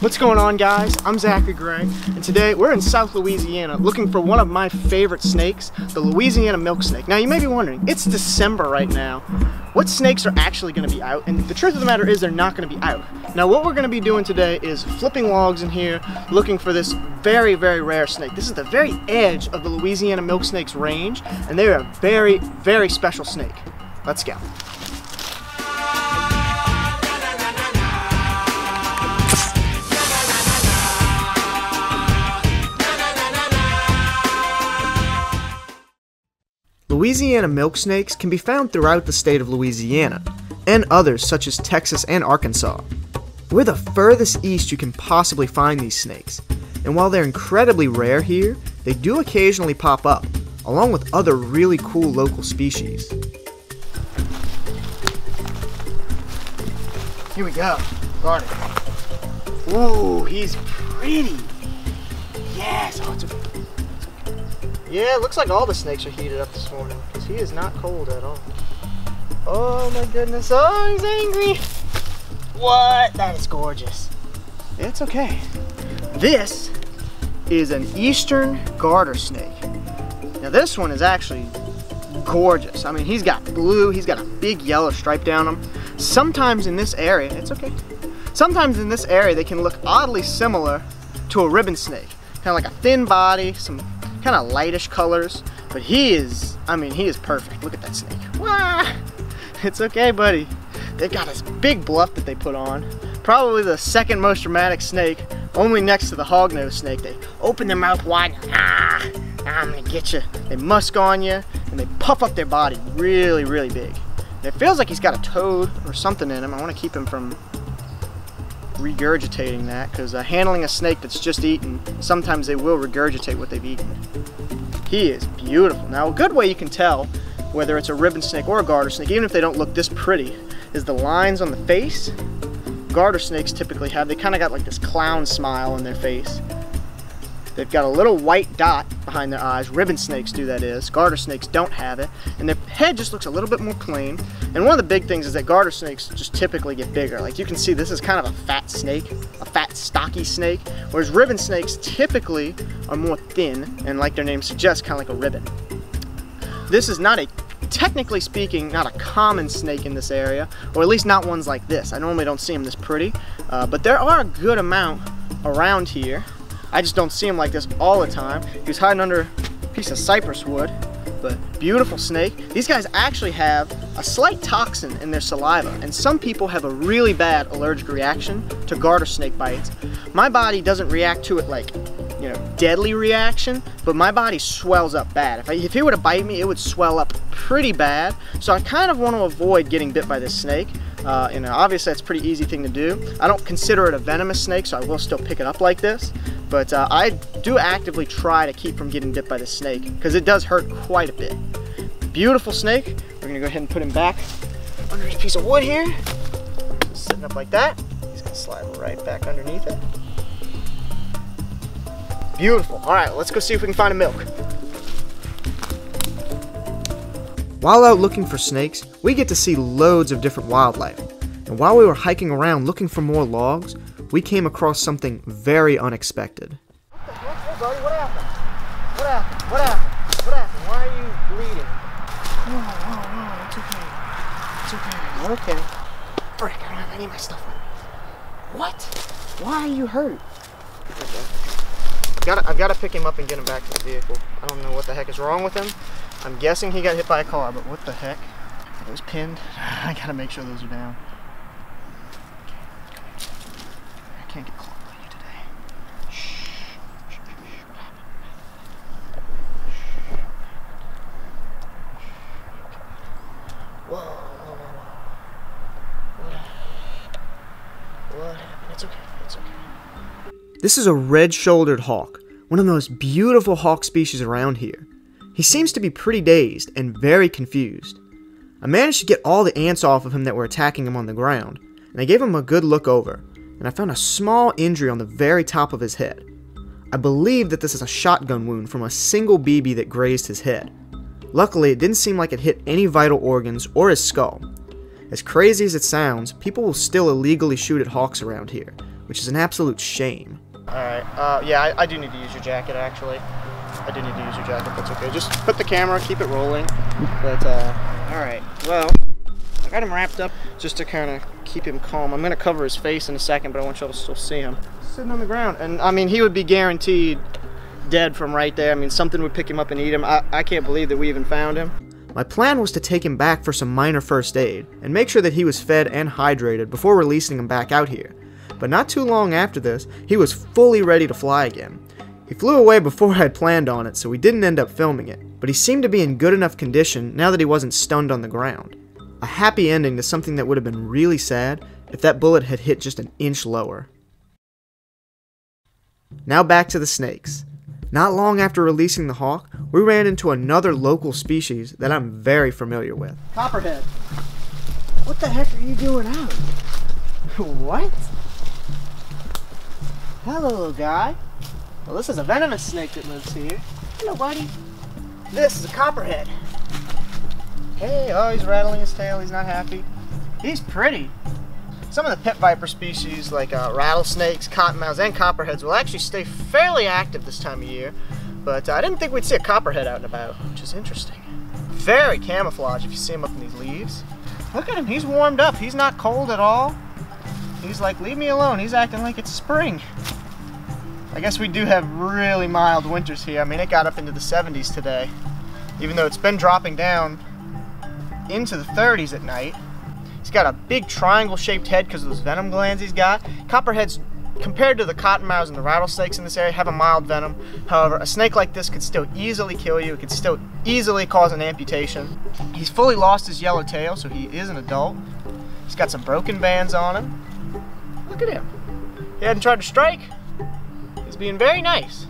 What's going on, guys? I'm Zachary Gray, and today we're in South Louisiana looking for one of my favorite snakes, the Louisiana Milk Snake. Now you may be wondering, it's December right now. What snakes are actually going to be out? And the truth of the matter is they're not going to be out. Now what we're going to be doing today is flipping logs in here looking for this very, very rare snake. This is the very edge of the Louisiana Milk Snake's range, and they're a very, very special snake. Let's go. Louisiana milk snakes can be found throughout the state of Louisiana, and others such as Texas and Arkansas. We're the furthest east you can possibly find these snakes, and while they're incredibly rare here, they do occasionally pop up, along with other really cool local species. Here we go. Got it. Ooh, he's pretty. Yes. Oh, it's a... Yeah, it looks like all the snakes are heated up this morning, because he is not cold at all. Oh my goodness. Oh, he's angry. What? That is gorgeous. It's okay. This is an eastern garter snake. Now this one is actually gorgeous. I mean, he's got blue, he's got a big yellow stripe down him. Sometimes in this area, it's okay. Sometimes in this area they can look oddly similar to a ribbon snake. Kind of like a thin body, some kind of lightish colors, but he is, I mean, he is perfect. Look at that snake. Wah! It's okay, buddy. They've got this big bluff that they put on. Probably the second most dramatic snake, only next to the hognose snake. They open their mouth wide, I'm gonna get you. They musk on you, and they puff up their body really, really big. And it feels like he's got a toad or something in him. I want to keep him from regurgitating that, because handling a snake that's just eaten, sometimes they will regurgitate what they've eaten. He is beautiful. Now a good way you can tell whether it's a ribbon snake or a garter snake, even if they don't look this pretty, is the lines on the face. Garter snakes typically have, they kind of got like this clown smile on their face. They've got a little white dot behind their eyes. Ribbon snakes do, that is. Garter snakes don't have it. And their head just looks a little bit more plain. And one of the big things is that garter snakes just typically get bigger. Like you can see, this is kind of a fat snake, a fat stocky snake, whereas ribbon snakes typically are more thin and, like their name suggests, kind of like a ribbon. This is not a, technically speaking, not a common snake in this area, or at least not ones like this. I normally don't see them this pretty, but there are a good amount around here. I just don't see him like this all the time. He's hiding under a piece of cypress wood, but beautiful snake. These guys actually have a slight toxin in their saliva, and some people have a really bad allergic reaction to garter snake bites. My body doesn't react to it like, you know, deadly reaction, but my body swells up bad. If he were to bite me, it would swell up pretty bad. So I kind of want to avoid getting bit by this snake. You know, obviously that's a pretty easy thing to do. I don't consider it a venomous snake, so I will still pick it up like this. But I do actively try to keep from getting bit by this snake, because it does hurt quite a bit. Beautiful snake. We're gonna go ahead and put him back under this piece of wood here. Sitting up like that. He's gonna slide right back underneath it. Beautiful. All right, let's go see if we can find a milk. While out looking for snakes, we get to see loads of different wildlife. And while we were hiking around looking for more logs, we came across something very unexpected. What the heck? Hey buddy, what happened? What happened? What happened? What happened? Why are you bleeding? Oh, it's okay. It's okay. Okay. Frick, I don't have any of my stuff on me. What? Why are you hurt? I've got to pick him up and get him back to the vehicle. I don't know what the heck is wrong with him. I'm guessing he got hit by a car, but what the heck? Are those pinned? I gotta make sure those are down. I can't get caught by you today. Shh. What happened? Whoa. What happened? It's okay. It's okay. This is a red-shouldered hawk, one of the most beautiful hawk species around here. He seems to be pretty dazed and very confused. I managed to get all the ants off of him that were attacking him on the ground, and I gave him a good look over, and I found a small injury on the very top of his head. I believe that this is a shotgun wound from a single BB that grazed his head. Luckily, it didn't seem like it hit any vital organs or his skull. As crazy as it sounds, people will still illegally shoot at hawks around here, which is an absolute shame. Alright, yeah, I do need to use your jacket, actually. I do need to use your jacket, that's okay. Just put the camera, keep it rolling. But, alright, well, I got him wrapped up just to kind of keep him calm. I'm going to cover his face in a second, but I want y'all to still see him. Sitting on the ground, and I mean, he would be guaranteed dead from right there. I mean, something would pick him up and eat him. I can't believe that we even found him. My plan was to take him back for some minor first aid, and make sure that he was fed and hydrated before releasing him back out here. But not too long after this, he was fully ready to fly again. He flew away before I had planned on it, so we didn't end up filming it, but he seemed to be in good enough condition now that he wasn't stunned on the ground. A happy ending to something that would have been really sad if that bullet had hit just an inch lower. Now back to the snakes. Not long after releasing the hawk, we ran into another local species that I'm very familiar with. Copperhead. What the heck are you doing out? What? Hello, little guy. Well, this is a venomous snake that lives here. Hello, buddy. This is a copperhead. Hey, oh, he's rattling his tail. He's not happy. He's pretty. Some of the pit viper species, like rattlesnakes, cottonmouths, and copperheads, will actually stay fairly active this time of year. But I didn't think we'd see a copperhead out and about, which is interesting. Very camouflaged if you see him up in these leaves. Look at him. He's warmed up. He's not cold at all. He's like, leave me alone. He's acting like it's spring. I guess we do have really mild winters here. I mean, it got up into the 70s today, even though it's been dropping down into the 30s at night. He's got a big triangle-shaped head because of those venom glands he's got. Copperheads, compared to the cottonmouths and the rattlesnakes in this area, have a mild venom. However, a snake like this could still easily kill you. It could still easily cause an amputation. He's fully lost his yellow tail, so he is an adult. He's got some broken bands on him. Look at him. He hadn't tried to strike. He's being very nice.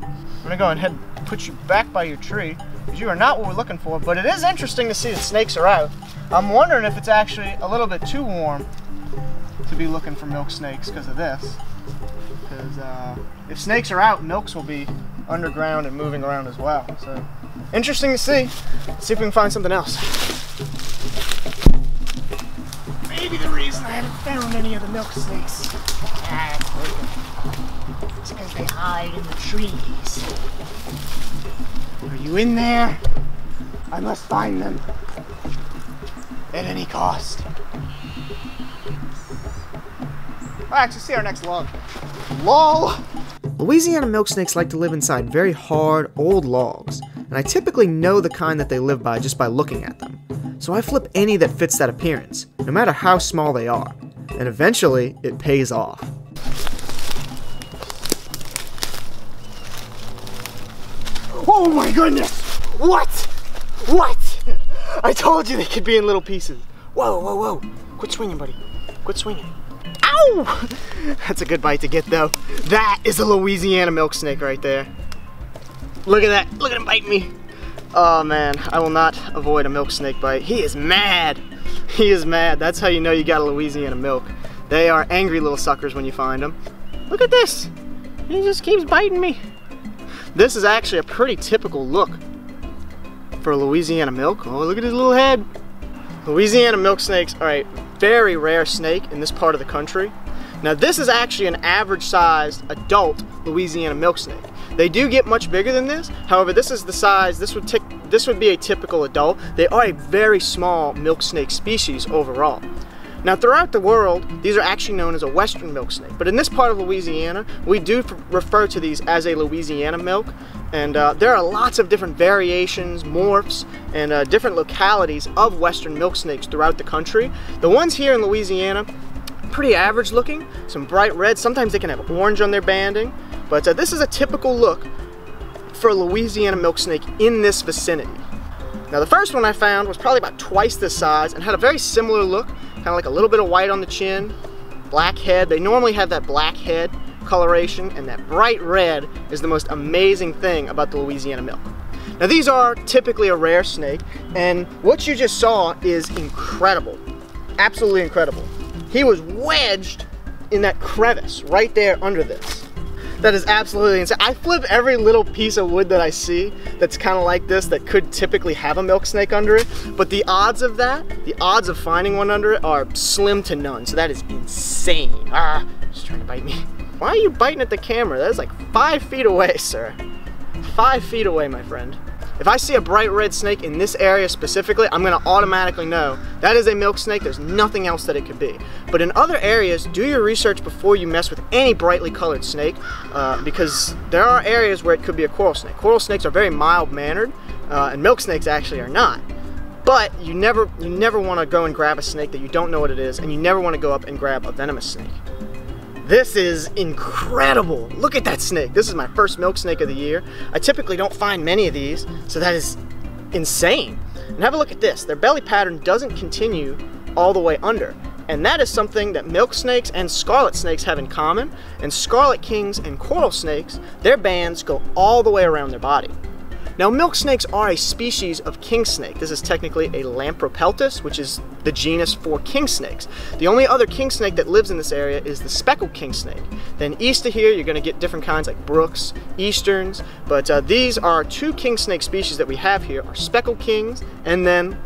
I'm gonna go ahead and put you back by your tree, because you are not what we're looking for, but it is interesting to see that snakes are out. I'm wondering if it's actually a little bit too warm to be looking for milk snakes because of this. Because if snakes are out, milks will be underground and moving around as well. So, interesting to see. Let's see if we can find something else. Maybe the reason I haven't found any of the milk snakes is because they hide in the trees. Are you in there? I must find them at any cost. Well, actually, see our next log. LOL! Louisiana milk snakes like to live inside very hard, old logs, and I typically know the kind that they live by just by looking at them. So I flip any that fits that appearance, no matter how small they are, and eventually it pays off. Oh my goodness! What? What? I told you they could be in little pieces. Whoa, whoa, whoa. Quit swinging, buddy. Quit swinging. Ow! That's a good bite to get, though. That is a Louisiana milk snake right there. Look at that. Look at him bite me. Oh, man. I will not avoid a milk snake bite. He is mad. He is mad. That's how you know you got a Louisiana milk. They are angry little suckers when you find them. Look at this. He just keeps biting me. This is actually a pretty typical look for a Louisiana milk. Oh, look at his little head. Louisiana milk snakes are a very rare snake in this part of the country. Now this is actually an average sized adult Louisiana milk snake. They do get much bigger than this. However, this is the size, this would be a typical adult. They are a very small milk snake species overall. Now throughout the world, these are actually known as a western milk snake, but in this part of Louisiana, we do refer to these as a Louisiana milk, and there are lots of different variations, morphs, and different localities of western milk snakes throughout the country. The ones here in Louisiana, pretty average looking, some bright red, sometimes they can have orange on their banding, but this is a typical look for a Louisiana milk snake in this vicinity. Now the first one I found was probably about twice this size and had a very similar look, kind of like a little bit of white on the chin, black head. They normally have that black head coloration, and that bright red is the most amazing thing about the Louisiana milk. Now these are typically a rare snake, and what you just saw is incredible. Absolutely incredible. He was wedged in that crevice right there under this. That is absolutely insane. I flip every little piece of wood that I see that's kind of like this that could typically have a milk snake under it, but the odds of that, the odds of finding one under it are slim to none, so that is insane. Ah, she's trying to bite me. Why are you biting at the camera? That is like 5 feet away, sir. 5 feet away, my friend. If I see a bright red snake in this area specifically, I'm gonna automatically know that is a milk snake. There's nothing else that it could be. But in other areas, do your research before you mess with any brightly colored snake, because there are areas where it could be a coral snake. Coral snakes are very mild-mannered, and milk snakes actually are not. But you never want to go and grab a snake that you don't know what it is, and you never want to go up and grab a venomous snake. This is incredible. Look at that snake. This is my first milk snake of the year. I typically don't find many of these, so that is insane. And have a look at this. Their belly pattern doesn't continue all the way under. And that is something that milk snakes and scarlet snakes have in common. And scarlet kings and coral snakes, their bands go all the way around their body. Now, milk snakes are a species of king snake. This is technically a Lampropeltis, which is the genus for king snakes. The only other king snake that lives in this area is the speckled king snake. Then east of here, you're going to get different kinds like brooks, easterns, but these are 2 king snake species that we have here, are speckled kings, and then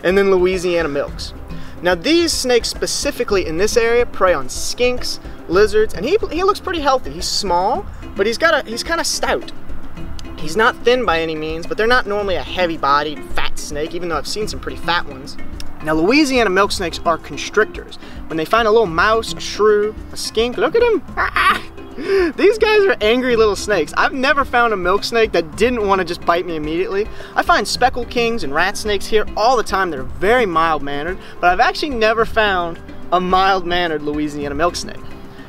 Louisiana milks. Now, these snakes specifically in this area prey on skinks, lizards, and he looks pretty healthy. He's small, but he's kind of stout. He's not thin by any means, but they're not normally a heavy-bodied, fat snake, even though I've seen some pretty fat ones. Now, Louisiana milk snakes are constrictors. When they find a little mouse, a shrew, a skink, look at him. These guys are angry little snakes. I've never found a milk snake that didn't want to just bite me immediately. I find speckled kings and rat snakes here all the time. They're very mild-mannered, but I've actually never found a mild-mannered Louisiana milk snake.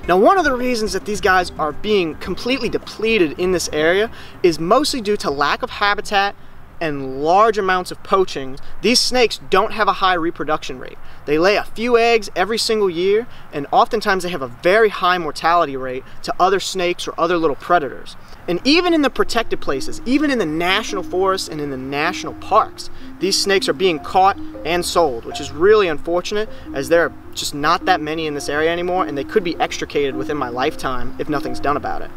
Now, one of the reasons that these guys are being completely depleted in this area is mostly due to lack of habitat and large amounts of poaching. These snakes don't have a high reproduction rate. They lay a few eggs every single year, and oftentimes they have a very high mortality rate to other snakes or other little predators. And even in the protected places, even in the national forests and in the national parks, these snakes are being caught and sold, which is really unfortunate, as there are just not that many in this area anymore, and they could be extricated within my lifetime if nothing's done about it.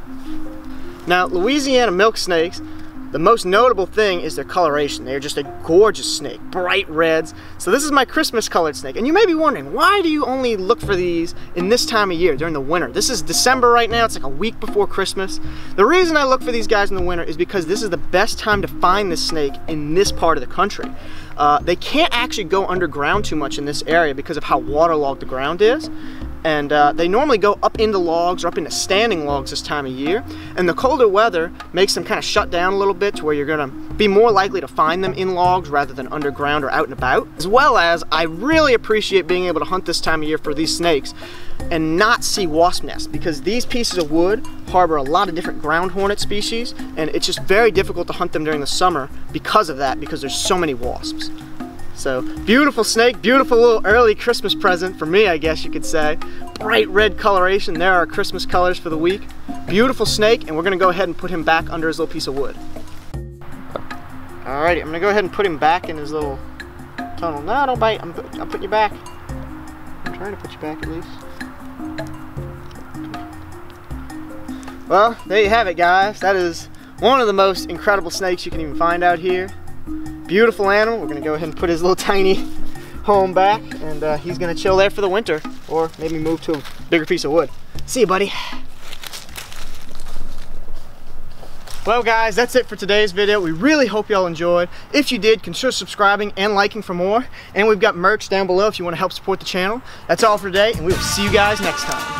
Now, Louisiana milk snakes, the most notable thing is their coloration. They are just a gorgeous snake, bright reds. So this is my Christmas colored snake. And you may be wondering, why do you only look for these in this time of year, during the winter? This is December right now, it's like a week before Christmas. The reason I look for these guys in the winter is because this is the best time to find this snake in this part of the country. They can't actually go underground too much in this area because of how waterlogged the ground is. And they normally go up into logs or up into standing logs this time of year. And the colder weather makes them kind of shut down a little bit to where you're going to be more likely to find them in logs rather than underground or out and about. As well as, I really appreciate being able to hunt this time of year for these snakes and not see wasp nests, because these pieces of wood harbor a lot of different ground hornet species, and it's just very difficult to hunt them during the summer because of that, because there's so many wasps. So, beautiful snake, beautiful little early Christmas present for me, I guess you could say. Bright red coloration, there are Christmas colors for the week. Beautiful snake, and we're gonna go ahead and put him back under his little piece of wood. Alrighty, I'm gonna go ahead and put him back in his little tunnel. No, don't bite, I'm putting you back. I'm trying to put you back at least. Well, there you have it, guys. That is one of the most incredible snakes you can even find out here. Beautiful animal. We're gonna go ahead and put his little tiny home back, and he's gonna chill there for the winter, or maybe move to a bigger piece of wood. See you, buddy. Well, guys, that's it for today's video. We really hope y'all enjoyed. If you did, consider subscribing and liking for more. And we've got merch down below if you want to help support the channel. That's all for today, and we will see you guys next time.